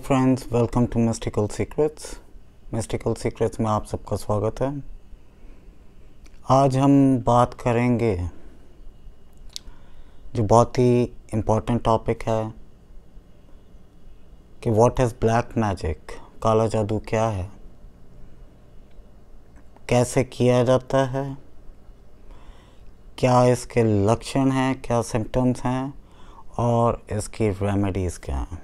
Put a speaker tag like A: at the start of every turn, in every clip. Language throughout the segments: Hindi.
A: Friends, welcome to mystical secrets. Mystical secrets में आप सबका स्वागत है। आज हम बात करेंगे जो बहुत ही इम्पोर्टेंट टॉपिक है कि व्हाट इज़ ब्लैक मैजिक, काला जादू क्या है, कैसे किया जाता है, क्या इसके लक्षण हैं, क्या सिम्टम्स हैं और इसकी रेमेडीज़ क्या हैं।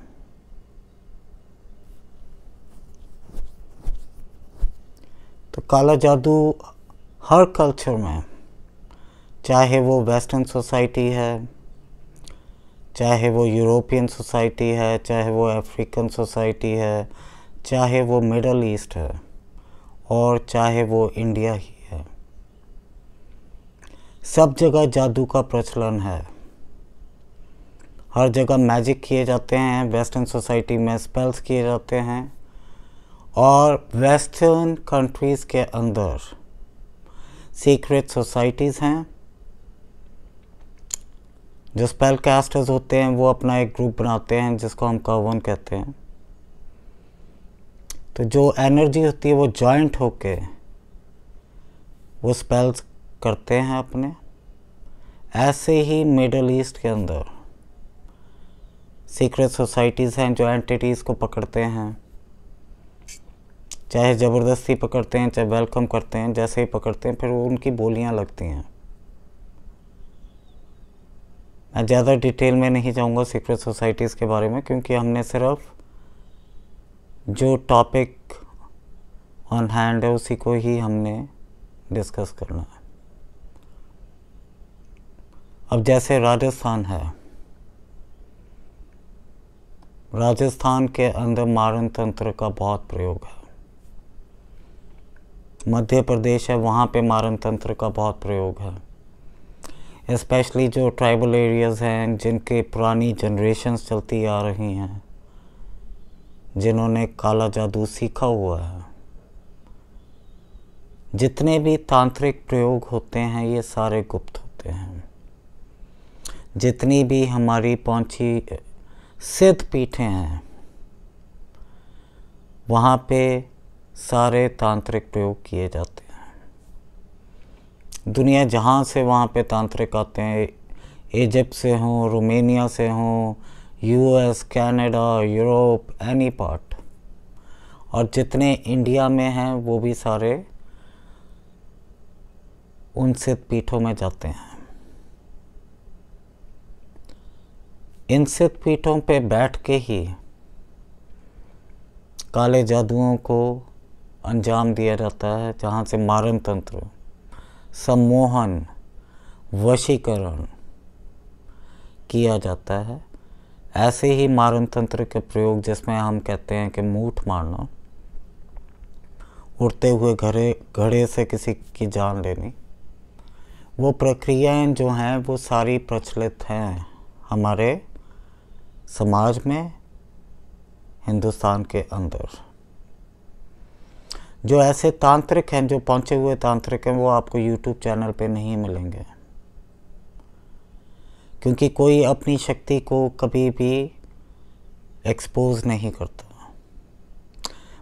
A: तो काला जादू हर कल्चर में, चाहे वो वेस्टर्न सोसाइटी है, चाहे वो यूरोपियन सोसाइटी है, चाहे वो अफ्रीकन सोसाइटी है, चाहे वो मिडल ईस्ट है और चाहे वो इंडिया ही है, सब जगह जादू का प्रचलन है। हर जगह मैजिक किए जाते हैं, वेस्टर्न सोसाइटी में स्पेल्स किए जाते हैं और वेस्टर्न कंट्रीज़ के अंदर सीक्रेट सोसाइटीज़ हैं। जो स्पेल कास्टर्स होते हैं वो अपना एक ग्रुप बनाते हैं जिसको हम कवन कहते हैं। तो जो एनर्जी होती है वो जॉइंट होके वो स्पेल्स करते हैं अपने। ऐसे ही मिडल ईस्ट के अंदर सीक्रेट सोसाइटीज़ हैं जो एंटिटीज़ को पकड़ते हैं, चाहे ज़बरदस्ती पकड़ते हैं, चाहे वेलकम करते हैं, जैसे ही पकड़ते हैं फिर वो उनकी बोलियां लगती हैं। मैं ज़्यादा डिटेल में नहीं जाऊंगा सीक्रेट सोसाइटीज़ के बारे में, क्योंकि हमने सिर्फ जो टॉपिक ऑन हैंड है उसी को ही हमने डिस्कस करना है। अब जैसे राजस्थान है, राजस्थान के अंदर मारण तंत्र का बहुत प्रयोग है। मध्य प्रदेश है, वहाँ पे मारण तंत्र का बहुत प्रयोग है। स्पेशली जो ट्राइबल एरियाज़ हैं जिनके पुरानी जनरेशन्स चलती आ रही हैं, जिन्होंने काला जादू सीखा हुआ है। जितने भी तांत्रिक प्रयोग होते हैं ये सारे गुप्त होते हैं। जितनी भी हमारी पहुंची सिद्ध पीठें हैं वहाँ पे सारे तांत्रिक प्रयोग किए जाते हैं। दुनिया जहाँ से वहाँ पे तांत्रिक आते हैं, इजिप्ट से हों, रोमानिया से हों, US, Canada, Europe, any part, और जितने इंडिया में हैं वो भी सारे उन सिद्ध पीठों में जाते हैं। इन सिद्ध पीठों पे बैठ के ही काले जादुओं को अंजाम दिया जाता है, जहाँ से मारण तंत्र, सम्मोहन, वशीकरण किया जाता है। ऐसे ही मारण तंत्र के प्रयोग जिसमें हम कहते हैं कि मूठ मारना, उड़ते हुए घड़े से किसी की जान लेनी, वो प्रक्रियाएं जो हैं वो सारी प्रचलित हैं हमारे समाज में, हिंदुस्तान के अंदर। जो ऐसे तांत्रिक हैं, जो पहुंचे हुए तांत्रिक हैं, वो आपको यूट्यूब चैनल पे नहीं मिलेंगे, क्योंकि कोई अपनी शक्ति को कभी भी एक्सपोज नहीं करता।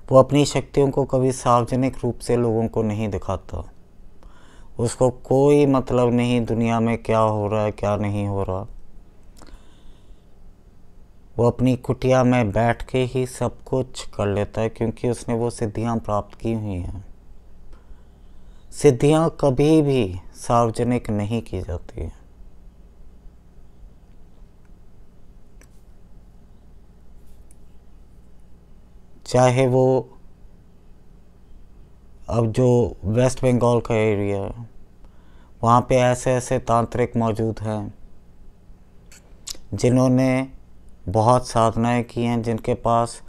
A: वो अपनी शक्तियों को कभी सार्वजनिक रूप से लोगों को नहीं दिखाता। उसको कोई मतलब नहीं दुनिया में क्या हो रहा है, क्या नहीं हो रहा। वो अपनी कुटिया में बैठ के ही सब कुछ कर लेता है, क्योंकि उसने वो सिद्धियां प्राप्त की हुई हैं। सिद्धियां कभी भी सार्वजनिक नहीं की जाती हैं। चाहे वो अब जो वेस्ट बंगाल का एरिया है, वहाँ पे ऐसे ऐसे तांत्रिक मौजूद हैं जिन्होंने बहुत साधनाएं की हैं, जिनके पास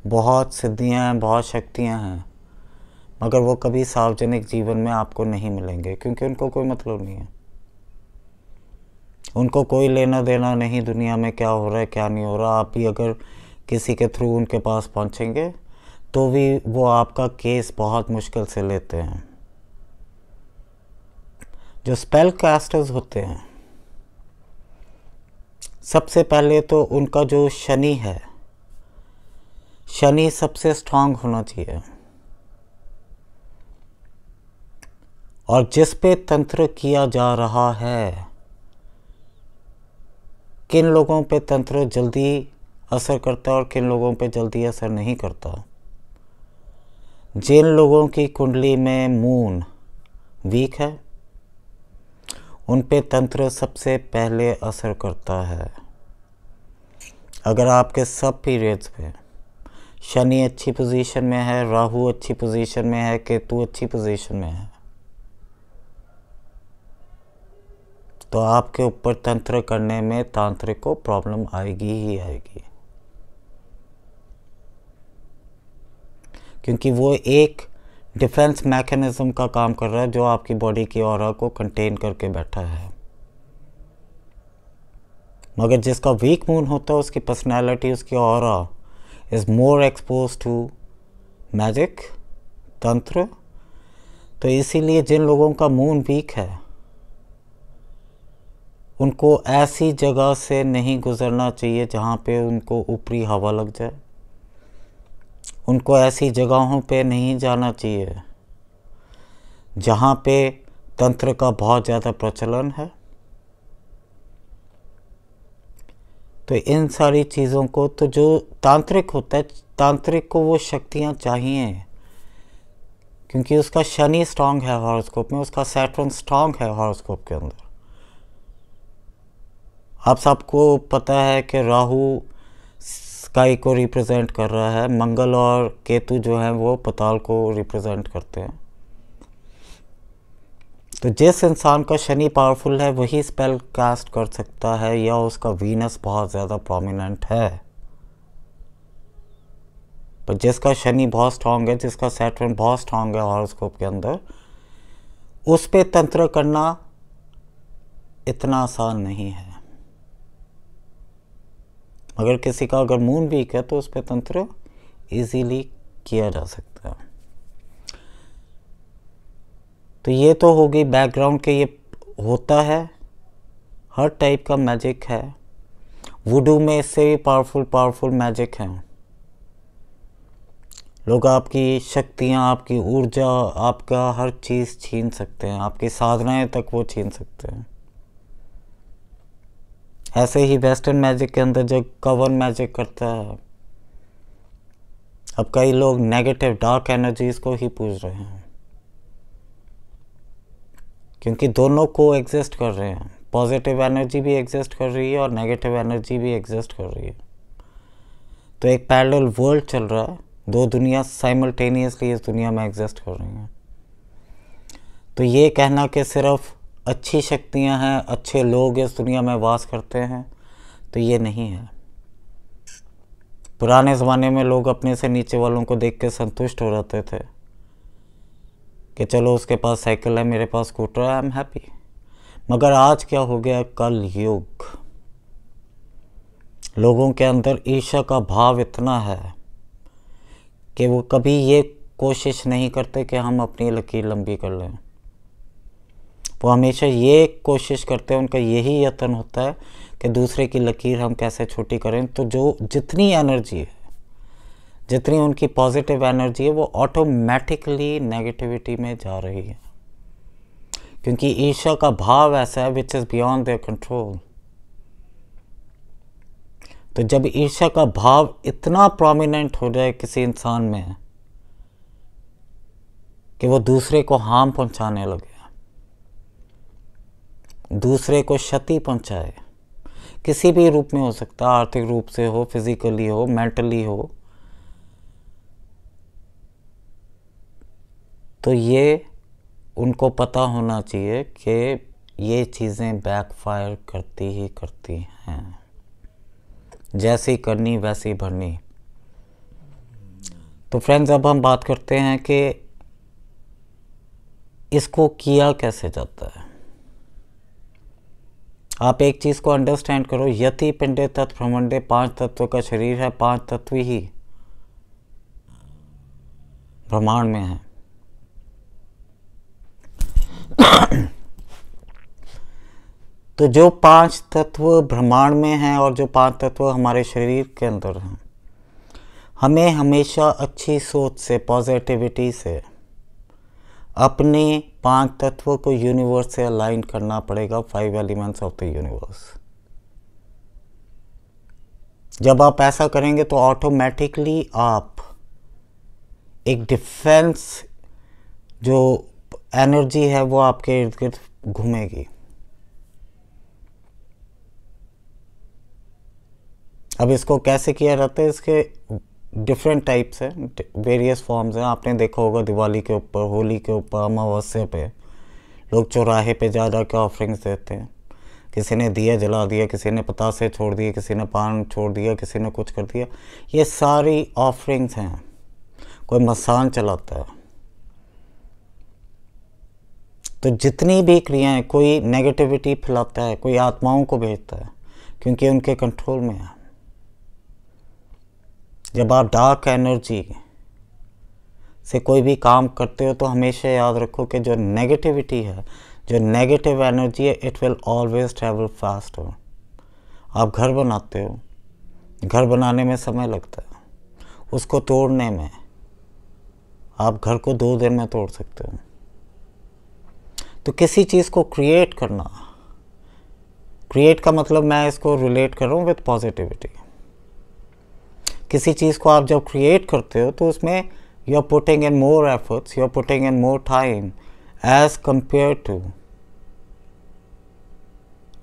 A: बहुत सिद्धियां हैं, बहुत शक्तियां हैं, मगर वो कभी सार्वजनिक जीवन में आपको नहीं मिलेंगे, क्योंकि उनको कोई मतलब नहीं है। उनको कोई लेना देना नहीं दुनिया में क्या हो रहा है, क्या नहीं हो रहा। आप भी अगर किसी के थ्रू उनके पास पहुंचेंगे तो भी वो आपका केस बहुत मुश्किल से लेते हैं। जो स्पेल कास्टर्स होते हैं, सबसे पहले तो उनका जो शनि है, शनि सबसे स्ट्रांग होना चाहिए। और जिस पे तंत्र किया जा रहा है, किन लोगों पे तंत्र जल्दी असर करता है और किन लोगों पे जल्दी असर नहीं करता। जिन लोगों की कुंडली में मून वीक है, उन पे तंत्र सबसे पहले असर करता है। अगर आपके सब पीरियड्स पे शनि अच्छी पोजीशन में है, राहु अच्छी पोजीशन में है, केतु अच्छी पोजीशन में है, तो आपके ऊपर तंत्र करने में तांत्रिक को प्रॉब्लम आएगी ही आएगी। क्योंकि वो एक डिफेंस मैकेनिज्म का काम कर रहा है जो आपकी बॉडी की ऑरा को कंटेन करके बैठा है। मगर जिसका वीक मून होता है, उसकी पर्सनैलिटी, उसकी aura is more expose to magic, tantra. तो इसीलिए जिन लोगों का मून वीक है, उनको ऐसी जगह से नहीं गुजरना चाहिए जहाँ पे उनको ऊपरी हवा लग जाए। उनको ऐसी जगहों पे नहीं जाना चाहिए जहाँ पे तंत्र का बहुत ज़्यादा प्रचलन है। तो इन सारी चीज़ों को, तो जो तांत्रिक होता है, तांत्रिक को वो शक्तियाँ चाहिए, क्योंकि उसका शनि स्ट्रांग है हॉरोस्कोप में, उसका सैटर्न स्ट्रांग है हॉरोस्कोप के अंदर। आप सबको पता है कि राहु स्काई को रिप्रेजेंट कर रहा है, मंगल और केतु जो हैं वो पताल को रिप्रेजेंट करते हैं। तो जिस इंसान का शनि पावरफुल है वही स्पेल कास्ट कर सकता है, या उसका वीनस बहुत ज़्यादा प्रोमिनेंट है। पर जिसका शनि बहुत स्ट्रांग है, जिसका सैटर्न बहुत स्ट्रांग है हॉरोस्कोप के अंदर, उस पे तंत्र करना इतना आसान नहीं है। अगर किसी का अगर मून वीक है तो उस पर तंत्र इजीली किया जा सकता है। तो ये तो होगी बैकग्राउंड के, ये होता है, हर टाइप का मैजिक है। वुडू में इससे भी पावरफुल मैजिक हैं। लोग आपकी शक्तियाँ, आपकी ऊर्जा, आपका हर चीज़ छीन सकते हैं, आपकी साधनाएं तक वो छीन सकते हैं। ऐसे ही वेस्टर्न मैजिक के अंदर जो कवन मैजिक करता है, अब कई लोग नेगेटिव डार्क एनर्जीज को ही पूज रहे हैं, क्योंकि दोनों को एग्जिस्ट कर रहे हैं। पॉजिटिव एनर्जी भी एग्जिस्ट कर रही है और नेगेटिव एनर्जी भी एग्जिस्ट कर रही है। तो एक पैरेलल वर्ल्ड चल रहा है, दो दुनिया साइमल्टेनियसली इस दुनिया में एग्जिस्ट कर रही हैं। तो ये कहना कि सिर्फ अच्छी शक्तियां हैं, अच्छे लोग इस दुनिया में वास करते हैं, तो ये नहीं है। पुराने ज़माने में लोग अपने से नीचे वालों को देख के संतुष्ट हो जाते थे कि चलो उसके पास साइकिल है, मेरे पास स्कूटर है, आई एम हैप्पी। मगर आज क्या हो गया, कल युग, लोगों के अंदर ईर्ष्या का भाव इतना है कि वो कभी ये कोशिश नहीं करते कि हम अपनी लकीर लंबी कर लें। वो हमेशा ये कोशिश करते हैं, उनका यही यत्न होता है कि दूसरे की लकीर हम कैसे छोटी करें। तो जो जितनी एनर्जी है, जितनी उनकी पॉजिटिव एनर्जी है, वो ऑटोमेटिकली नेगेटिविटी में जा रही है, क्योंकि ईर्ष्या का भाव ऐसा है which is beyond their control. तो जब ईर्ष्या का भाव इतना प्रोमिनेंट हो जाए किसी इंसान में कि वो दूसरे को हार्म पहुंचाने लगे, दूसरे को क्षति पहुंचाए, किसी भी रूप में हो सकता है, आर्थिक रूप से हो, फिजिकली हो, मेंटली हो, तो ये उनको पता होना चाहिए कि ये चीज़ें बैकफायर करती ही करती हैं। जैसी करनी वैसी भरनी। तो फ्रेंड्स, अब हम बात करते हैं कि इसको किया कैसे जाता है। आप एक चीज़ को अंडरस्टैंड करो, यति पिंडे तत् ब्रह्मांडे, 5 तत्व का शरीर है, 5 तत्व ही ब्रह्मांड में है। तो जो 5 तत्व ब्रह्मांड में हैं और जो 5 तत्व हमारे शरीर के अंदर हैं, हमें हमेशा अच्छी सोच से, पॉजिटिविटी से अपने 5 तत्वों को यूनिवर्स से अलाइन करना पड़ेगा, 5 एलिमेंट्स ऑफ द यूनिवर्स। जब आप ऐसा करेंगे तो ऑटोमेटिकली आप एक डिफेंस जो एनर्जी है वो आपके इर्द गिर्द घूमेगी। अब इसको कैसे किया जाता है, इसके डिफरेंट टाइप्स हैं, वेरियस फॉर्म्स हैं। आपने देखा होगा दिवाली के ऊपर, होली के ऊपर, अमावस्या पे लोग चौराहे पे जा के ऑफरिंग्स देते हैं। किसी ने दिया जला दिया, किसी ने पतासे छोड़ दिए, किसी ने पान छोड़ दिया, किसी ने कुछ कर दिया। ये सारी ऑफरिंग्स हैं। कोई मसान चलाता है। तो जितनी भी क्रियाएं, कोई नेगेटिविटी फैलाता है, कोई आत्माओं को भेजता है, क्योंकि उनके कंट्रोल में है। जब आप डार्क एनर्जी से कोई भी काम करते हो तो हमेशा याद रखो कि जो नेगेटिविटी है, जो नेगेटिव एनर्जी है, it will always travel faster. आप घर बनाते हो, घर बनाने में समय लगता है, उसको तोड़ने में आप घर को 2 दिन में तोड़ सकते हो। तो किसी चीज़ को क्रिएट करना, क्रिएट का मतलब मैं इसको रिलेट कर रहा हूँ विद पॉजिटिविटी। किसी चीज़ को आप जब क्रिएट करते हो तो उसमें you are putting in more efforts, you are putting in more time as compare to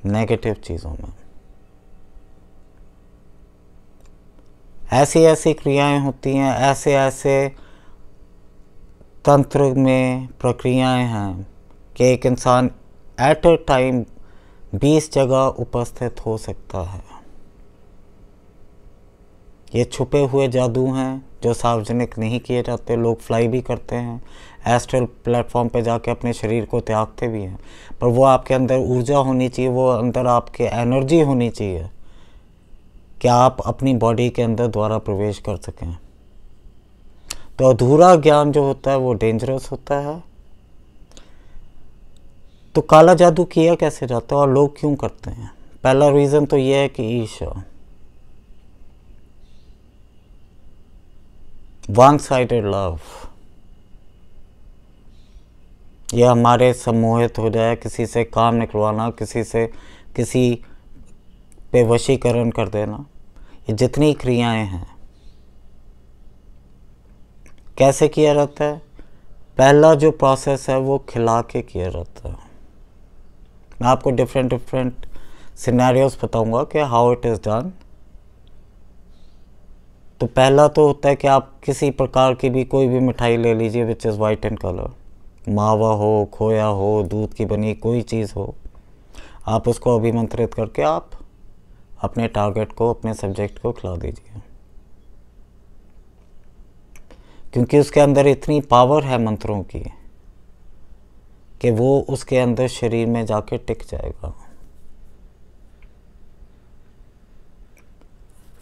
A: negative चीज़ों में। ऐसी ऐसी क्रियाएं होती हैं, ऐसे ऐसे तंत्र में प्रक्रियाएं हैं कि एक इंसान एट अ टाइम 20 जगह उपस्थित हो सकता है। ये छुपे हुए जादू हैं जो सार्वजनिक नहीं किए जाते। लोग फ्लाई भी करते हैं, एस्ट्रल प्लेटफॉर्म पे जाके अपने शरीर को त्यागते भी हैं, पर वो आपके अंदर ऊर्जा होनी चाहिए, वो अंदर आपके एनर्जी होनी चाहिए कि आप अपनी बॉडी के अंदर द्वारा प्रवेश कर सकें। तो अधूरा ज्ञान जो होता है वो डेंजरस होता है। तो काला जादू किया कैसे जाता है और लोग क्यों करते हैं? पहला रीज़न तो ये है कि ईर्ष्या, वन साइडेड लव। ये हमारे सम्मोहित हो जाए, किसी से काम निकलवाना, किसी पे वशीकरण कर देना, ये जितनी क्रियाएं हैं कैसे किया जाता है? पहला जो प्रोसेस है वो खिला के किया जाता है। मैं आपको डिफरेंट सिनेरियोस बताऊंगा कि हाउ इट इज़ डन। तो पहला तो होता है कि आप किसी प्रकार की भी कोई भी मिठाई ले लीजिए which is white in colour, मावा हो, खोया हो, दूध की बनी कोई चीज़ हो, आप उसको अभिमंत्रित करके आप अपने टारगेट को, अपने सब्जेक्ट को खिला दीजिए, क्योंकि उसके अंदर इतनी पावर है मंत्रों की कि वो उसके अंदर शरीर में जाके टिक जाएगा।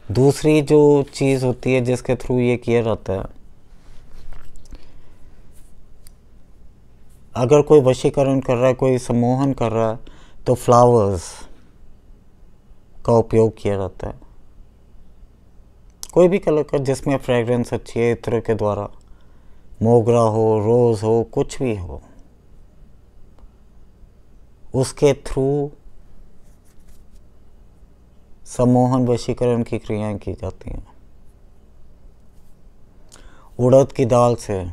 A: दूसरी जो चीज़ होती है जिसके थ्रू ये किया जाता है, अगर कोई वशीकरण कर रहा है, कोई सम्मोहन कर रहा है, तो फ्लावर्स का उपयोग किया जाता है। कोई भी कलर का जिसमें फ्रेग्रेंस अच्छी है, इत्र के द्वारा, मोगरा हो, रोज़ हो, कुछ भी हो, उसके थ्रू सम्मोहन वशीकरण की क्रियाएं की जाती हैं। उड़द की दाल से,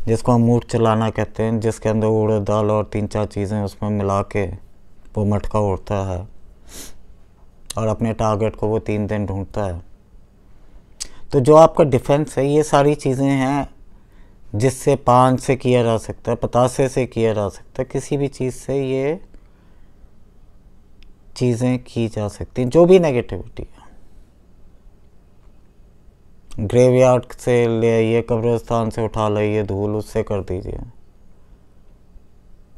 A: जिसको हम मूठ चलाना कहते हैं, जिसके अंदर उड़द दाल और 3-4 चीज़ें उसमें मिला के वो मटका उड़ता है और अपने टारगेट को वो 3 दिन ढूंढता है। तो जो आपका डिफेंस है, ये सारी चीज़ें हैं जिससे पान से किया जा सकता है, पतासे से किया जा सकता है, किसी भी चीज़ से ये चीज़ें की जा सकती हैं, जो भी नेगेटिविटी है। ग्रेवयार्ड से ले आइए, कब्रिस्तान से उठा लाइए धूल, उससे कर दीजिए,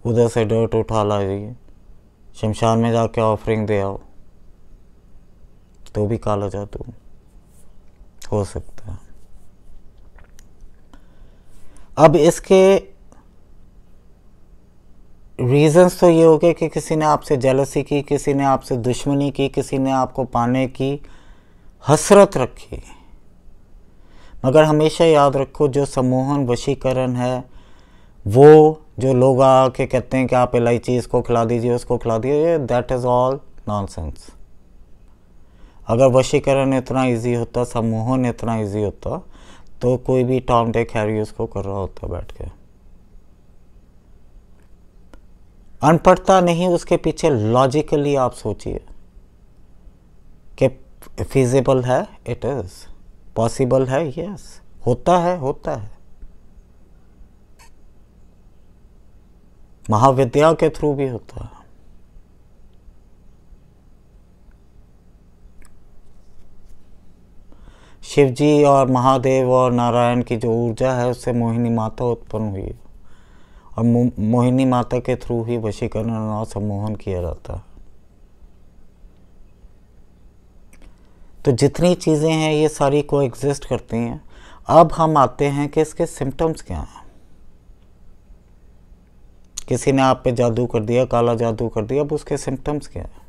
A: उधर से डर्ट उठा लाइए, शमशान में जाके ऑफरिंग दे आओ, तो भी काला जादू हो सकता है। अब इसके रीजंस तो ये हो गए कि किसी ने आपसे जेलसी की, किसी ने आपसे दुश्मनी की, किसी ने आपको पाने की हसरत रखी, मगर हमेशा याद रखो जो सम्मोहन वशीकरण है वो जो लोग आके कहते हैं कि आप इलायची इसको खिला दीजिए उसको खिला दीजिए, दैट इज़ ऑल नॉनसेंस। अगर वशीकरण इतना इजी होता, सम्मोहन इतना इजी होता, तो कोई भी टॉम डिक हैरी उसको कर रहा होता बैठ के। अनपढ़ता नहीं, उसके पीछे लॉजिकली आप सोचिए कि फिजिबल है, इट इज पॉसिबल है, यस, होता है, होता है। महाविद्या के थ्रू भी होता है। शिव जी और महादेव और नारायण की जो ऊर्जा है उससे मोहिनी माता उत्पन्न हुई है, और मोहिनी माता के थ्रू ही वशीकरण और सम्मोहन किया जाता है। तो जितनी चीज़ें हैं ये सारी को एग्जिस्ट करती हैं। अब हम आते हैं कि इसके सिम्टम्स क्या हैं। किसी ने आप पे जादू कर दिया, काला जादू कर दिया, अब उसके सिम्टम्स क्या हैं?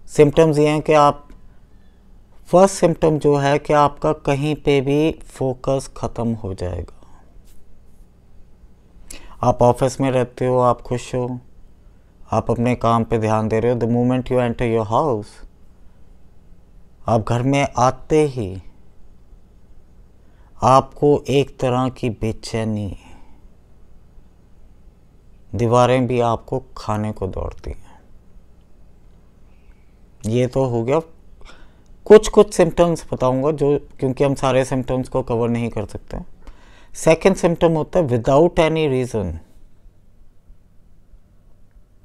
A: सिम्टम्स ये हैं कि आप, फर्स्ट सिम्टम जो है कि आपका कहीं पे भी फोकस ख़त्म हो जाएगा। आप ऑफिस में रहते हो, आप खुश हो, आप अपने काम पे ध्यान दे रहे हो, the moment you enter your house, आप घर में आते ही आपको एक तरह की बेचैनी, दीवारें भी आपको खाने को दौड़ती हैं। ये तो हो गया। कुछ सिम्टम्स बताऊंगा जो, क्योंकि हम सारे सिम्टम्स को कवर नहीं कर सकते। सेकेंड सिम्टम होता है विदाउट एनी रीज़न।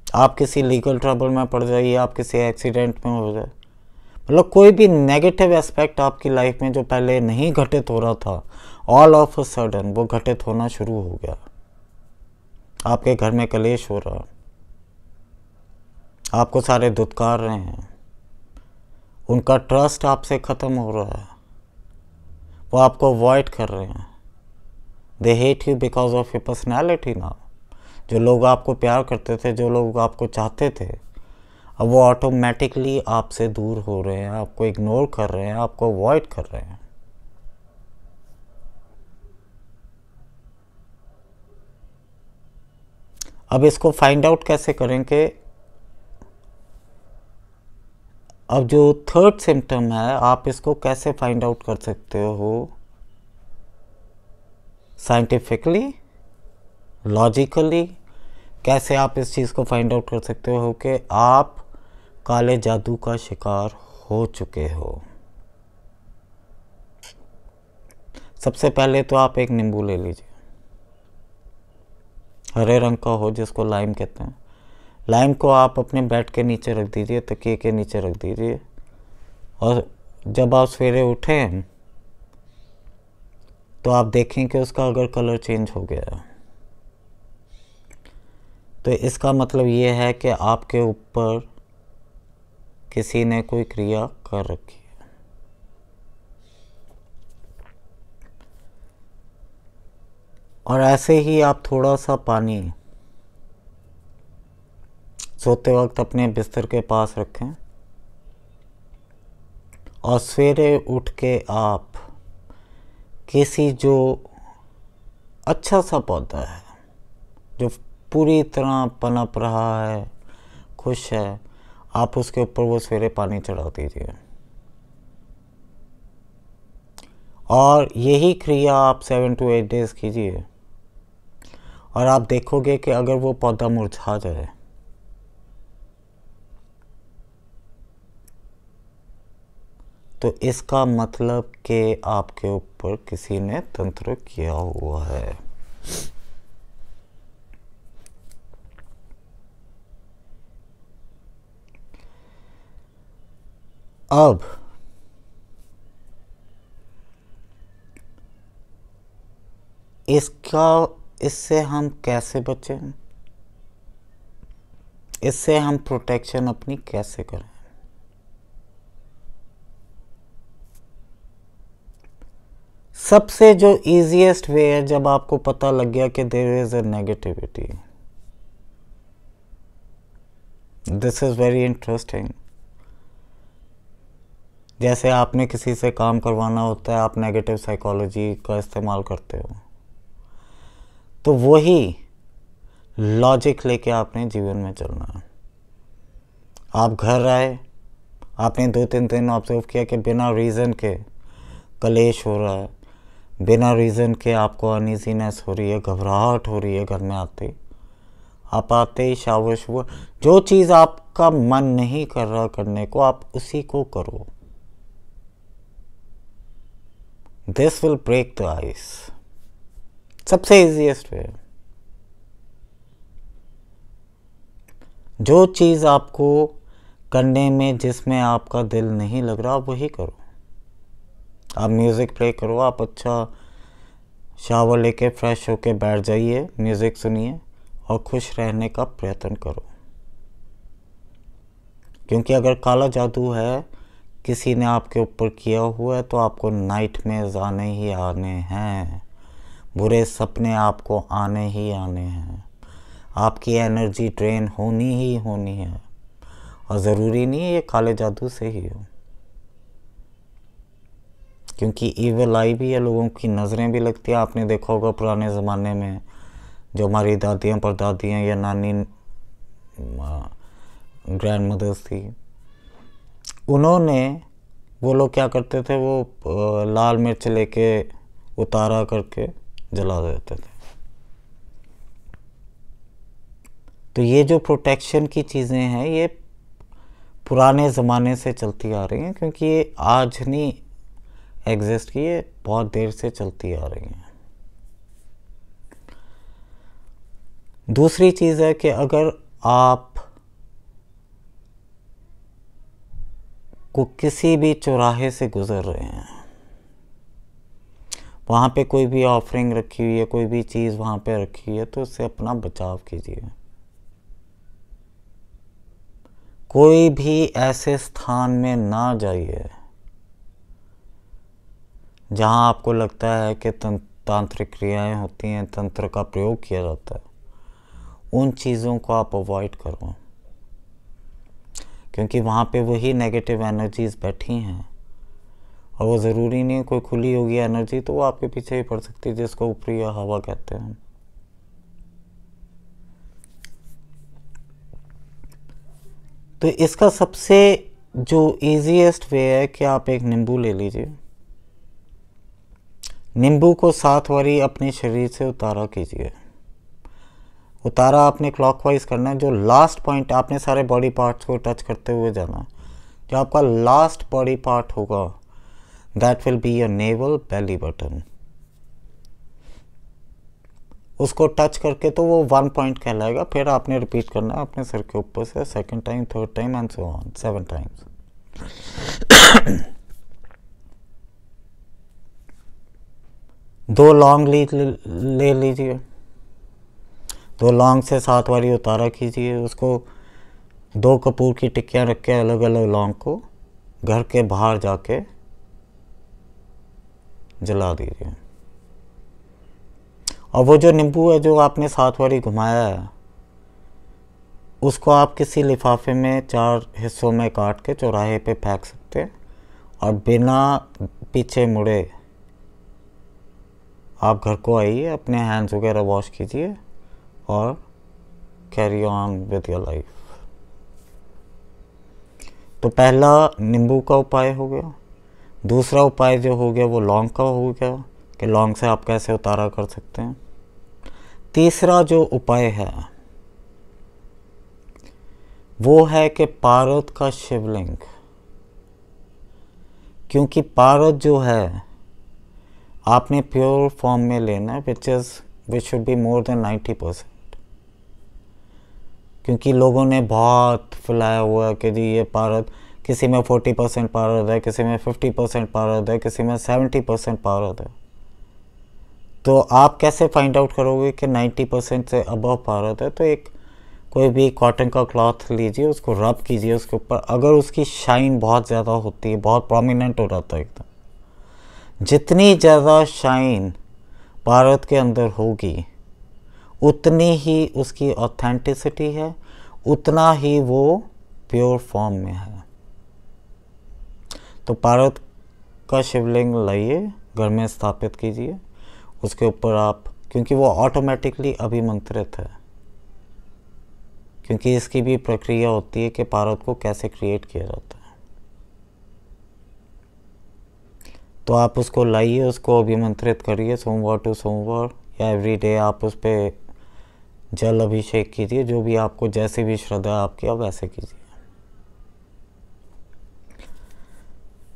A: आप किसी लीगल ट्रबल में पड़ जाइए, आप किसी एक्सीडेंट में हो जाए, मतलब कोई भी नेगेटिव एस्पेक्ट आपकी लाइफ में जो पहले नहीं घटित हो रहा था, ऑल ऑफ अ सडन वो घटित होना शुरू हो गया। आपके घर में कलेश हो रहा, आपको सारे धुतकार रहे हैं, उनका ट्रस्ट आपसे ख़त्म हो रहा है, वो आपको अवॉइड कर रहे हैं, they hate you because of your personality now. जो लोग आपको प्यार करते थे, जो लोग आपको चाहते थे, अब वो ऑटोमेटिकली आपसे दूर हो रहे हैं, आपको इग्नोर कर रहे हैं, आपको अवॉइड कर रहे हैं। अब इसको फाइंड आउट कैसे करें कि अब जो थर्ड सिम्टम है आप इसको कैसे फाइंड आउट कर सकते हो साइंटिफिकली, लॉजिकली। कैसे आप इस चीज़ को फाइंड आउट कर सकते हो कि आप काले जादू का शिकार हो चुके हो? सबसे पहले तो आप एक नींबू ले लीजिए, हरे रंग का हो, जिसको लाइम कहते हैं। लाइम को आप अपने बेड के नीचे रख दीजिए, तकिए के नीचे रख दीजिए, और जब आप सवेरे उठें तो आप देखें कि उसका अगर कलर चेंज हो गया, तो इसका मतलब ये है कि आपके ऊपर किसी ने कोई क्रिया कर रखी है। और ऐसे ही आप थोड़ा सा पानी सोते वक्त अपने बिस्तर के पास रखें, और सवेरे उठ के आप किसी जो अच्छा सा पौधा है जो पूरी तरह पनप रहा है, खुश है, आप उसके ऊपर वो सवेरे पानी चढ़ा दीजिए। और यही क्रिया आप 7 to 8 डेज कीजिए, और आप देखोगे कि अगर वो पौधा मुरझा जाए तो इसका मतलब कि आपके ऊपर किसी ने तंत्र किया हुआ है। अब इससे हम कैसे बचें, इससे हम प्रोटेक्शन अपनी कैसे करें? सबसे जो इजीएस्ट वे है, जब आपको पता लग गया कि there is a negativity, this is very interesting. जैसे आपने किसी से काम करवाना होता है, आप नेगेटिव साइकोलॉजी का इस्तेमाल करते हो, तो वही लॉजिक लेके आपने जीवन में चलना है। आप घर आए, आपने 2-3 दिन ऑब्जर्व किया कि बिना रीज़न के कलेश हो रहा है, बिना रीज़न के आपको अनईजीनेस हो रही है, घबराहट हो रही है घर में आते ही। आप आते ही शावर जो चीज़ आपका मन नहीं कर रहा करने को, आप उसी को करो। This will break the ice. सबसे इजीएस्ट वे। जो चीज़ आपको करने में जिसमें आपका दिल नहीं लग रहा, आप वही करो। आप म्यूज़िक प्ले करो, आप अच्छा शावर लेके फ्रेश होके बैठ जाइए, म्यूज़िक सुनिए और खुश रहने का प्रयत्न करो। क्योंकि अगर काला जादू है, किसी ने आपके ऊपर किया हुआ है, तो आपको नाइटमेयर्स आने ही आने हैं, बुरे सपने आपको आने ही आने हैं, आपकी एनर्जी ड्रेन होनी ही होनी है। और ज़रूरी नहीं है ये काले जादू से ही हो, क्योंकि ईविल आई भी है, लोगों की नज़रें भी लगती है। आपने देखा होगा पुराने ज़माने में जो हमारी दादियाँ परदादियाँ या नानी ग्रैंड मदर्स थी, उन्होंने, वो लोग क्या करते थे, वो लाल मिर्च लेके उतारा करके जला देते थे। तो ये जो प्रोटेक्शन की चीज़ें हैं, ये पुराने ज़माने से चलती आ रही हैं, क्योंकि ये आज नहीं एग्जिस्ट की, ये बहुत देर से चलती आ रही हैं। दूसरी चीज़ है कि अगर आप को किसी भी चौराहे से गुजर रहे हैं, वहाँ पे कोई भी ऑफरिंग रखी हुई है, कोई भी चीज़ वहाँ पे रखी है, तो उससे अपना बचाव कीजिए। कोई भी ऐसे स्थान में ना जाइए जहाँ आपको लगता है कि तांत्रिक क्रियाएं होती हैं, तंत्र का प्रयोग किया जाता है। उन चीज़ों को आप अवॉइड करो, क्योंकि वहाँ पे वही नेगेटिव एनर्जीज बैठी हैं, और वो ज़रूरी नहीं है कोई खुली होगी एनर्जी तो वो आपके पीछे ही पड़ सकती है, जिसको ऊपरी या हवा कहते हैं। तो इसका सबसे जो ईजीएस्ट वे है कि आप एक नींबू ले लीजिए, नींबू को 7 बारी अपने शरीर से उतारा कीजिए। उतारा आपने क्लॉकवाइज करना है। जो लास्ट पॉइंट, आपने सारे बॉडी पार्ट्स को टच करते हुए जाना। जो आपका लास्ट बॉडी पार्ट होगा, that will be your naval belly button. उसको टच करके तो वो 1 पॉइंट कहलाएगा। फिर आपने रिपीट करना है अपने सर के ऊपर से, 2nd time, 3rd time and so on, 7 times. दो लौंग ले लीजिए, 2 लौंग से 7 बारी उतारा कीजिए। उसको 2 कपूर की टिक्कियाँ रख के अलग अलग लौंग को घर के बाहर जाके जला दीजिए। और वो जो नींबू है जो आपने 7 बारी घुमाया है, उसको आप किसी लिफाफे में 4 हिस्सों में काट के चौराहे पे फेंक सकते हैं, और बिना पीछे मुड़े आप घर को आइए, अपने हैंड्स वगैरह वॉश कीजिए और carry on with your life. तो पहला नींबू का उपाय हो गया। दूसरा उपाय जो हो गया वो लौंग का हो गया कि लौंग से आप कैसे उतारा कर सकते हैं। तीसरा जो उपाय है वो है कि पारद का शिवलिंग, क्योंकि पारद जो है आपने प्योर फॉर्म में लेना है, which should be more than 90%। क्योंकि लोगों ने बहुत फैलाया हुआ है कि जी ये पारद, किसी में 40% पारद है, किसी में 50% पारद है, किसी में 70% पारद है। तो आप कैसे फाइंड आउट करोगे कि 90% से अबव पारद है? तो एक कोई भी कॉटन का क्लॉथ लीजिए, उसको रब कीजिए उसके ऊपर। अगर उसकी शाइन बहुत ज़्यादा होती है, बहुत प्रोमिनेंट हो जाता है एकदम, जितनी ज़्यादा शाइन पारद के अंदर होगी उतनी ही उसकी ऑथेंटिसिटी है, उतना ही वो प्योर फॉर्म में है। तो पार्वत का शिवलिंग लाइए, घर में स्थापित कीजिए, उसके ऊपर आप, क्योंकि वो ऑटोमेटिकली अभिमंत्रित है, क्योंकि इसकी भी प्रक्रिया होती है कि पार्वत को कैसे क्रिएट किया जाता है। तो आप उसको लाइए, उसको अभिमंत्रित करिए सोमवार टू सोमवार, या एवरी डे आप उस पर जल अभिषेक कीजिए, जो भी आपको, जैसे भी श्रद्धा आपकी, आप वैसे कीजिए।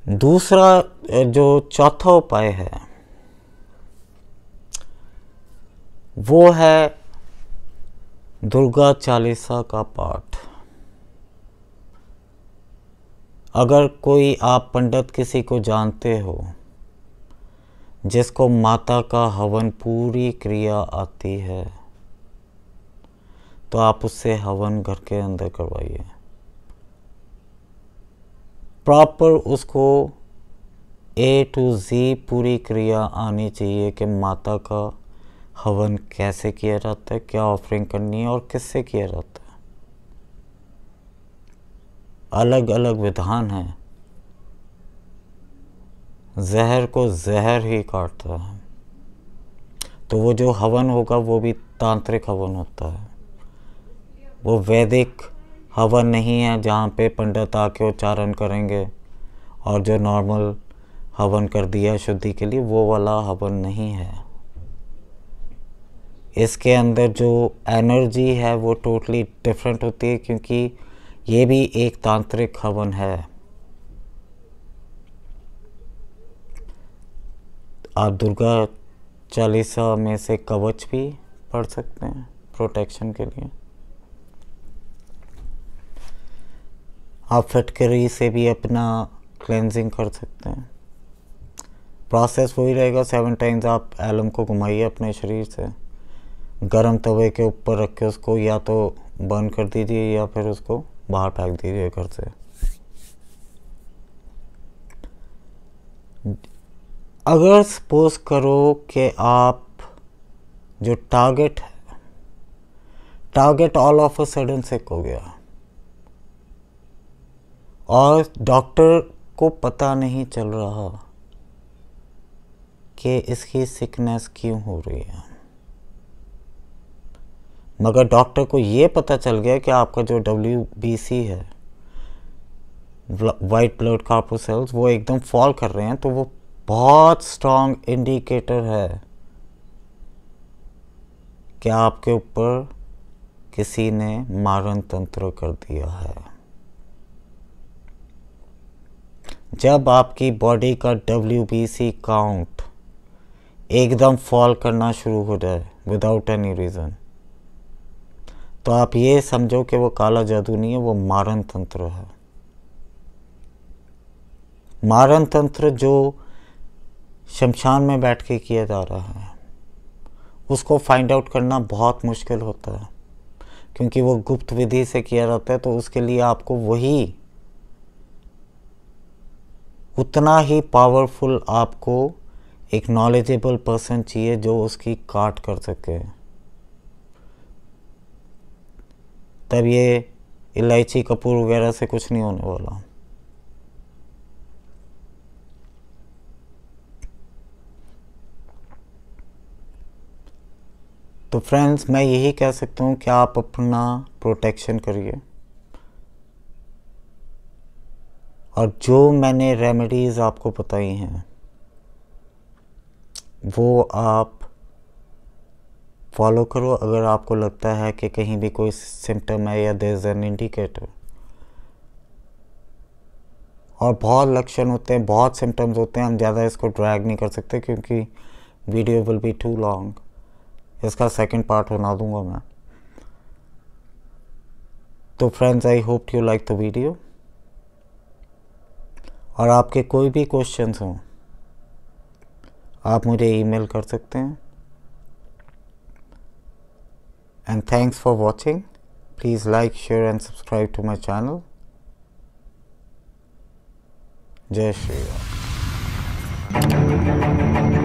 A: दूसरा जो चौथा उपाय है वो है दुर्गा चालीसा का पाठ। अगर कोई आप पंडित किसी को जानते हो जिसको माता का हवन पूरी क्रिया आती है, तो आप उससे हवन घर के अंदर करवाइए। प्रॉपर उसको A to Z पूरी क्रिया आनी चाहिए कि माता का हवन कैसे किया जाता है, क्या ऑफरिंग करनी है और किससे किया जाता है। अलग अलग विधान है। जहर को जहर ही काटता है। तो वो जो हवन होगा वो भी तांत्रिक हवन होता है, वो वैदिक हवन नहीं है जहाँ पे पंडित आके उच्चारण करेंगे और जो नॉर्मल हवन कर दिया शुद्धि के लिए, वो वाला हवन नहीं है। इसके अंदर जो एनर्जी है वो टोटली डिफरेंट होती है, क्योंकि ये भी एक तांत्रिक हवन है। आप दुर्गा चालीसा में से कवच भी पढ़ सकते हैं प्रोटेक्शन के लिए। आप फिटकरी से भी अपना क्लेंजिंग कर सकते हैं। प्रोसेस वही रहेगा, 7 टाइम्स आप एलम को घुमाइए अपने शरीर से, गरम तवे के ऊपर रख के उसको या तो बर्न कर दीजिए या फिर उसको बाहर फेंक दीजिए घर से। अगर सपोज करो कि आप जो target all of a sudden sick हो गया और डॉक्टर को पता नहीं चल रहा कि इसकी सिकनेस क्यों हो रही है, मगर डॉक्टर को ये पता चल गया कि आपका जो WBC है, वाइट ब्लड कॉर्पुसेल्स, वो एकदम फॉल कर रहे हैं, तो वो बहुत स्ट्रॉन्ग इंडिकेटर है कि आपके ऊपर किसी ने मारण तंत्र कर दिया है। जब आपकी बॉडी का WBC काउंट एकदम फॉल करना शुरू हो जाए विदाउट एनी रीज़न, तो आप ये समझो कि वो काला जादू नहीं है, वो मारण तंत्र है। मारण तंत्र जो शमशान में बैठ के किया जा रहा है, उसको फाइंड आउट करना बहुत मुश्किल होता है, क्योंकि वो गुप्त विधि से किया जाता है। तो उसके लिए आपको वही उतना ही पावरफुल आपको एक नॉलेजेबल पर्सन चाहिए जो उसकी काट कर सके। तब ये इलायची कपूर वगैरह से कुछ नहीं होने वाला। तो फ्रेंड्स, मैं यही कह सकता हूँ कि आप अपना प्रोटेक्शन करिए, और जो मैंने रेमेडीज़ आपको बताई हैं वो आप फॉलो करो। अगर आपको लगता है कि कहीं भी कोई सिम्टम है या देयर इज एन इंडिकेटर, और बहुत लक्षण होते हैं, बहुत सिम्टम्स होते हैं, हम ज़्यादा इसको ड्रैग नहीं कर सकते क्योंकि video will be too long. इसका सेकंड पार्ट बना दूंगा मैं। तो friends, I hope you like the video, और आपके कोई भी क्वेश्चंस हों आप मुझे ईमेल कर सकते हैं। And thanks for watching. Please like, share and subscribe to my channel. जय श्री राम।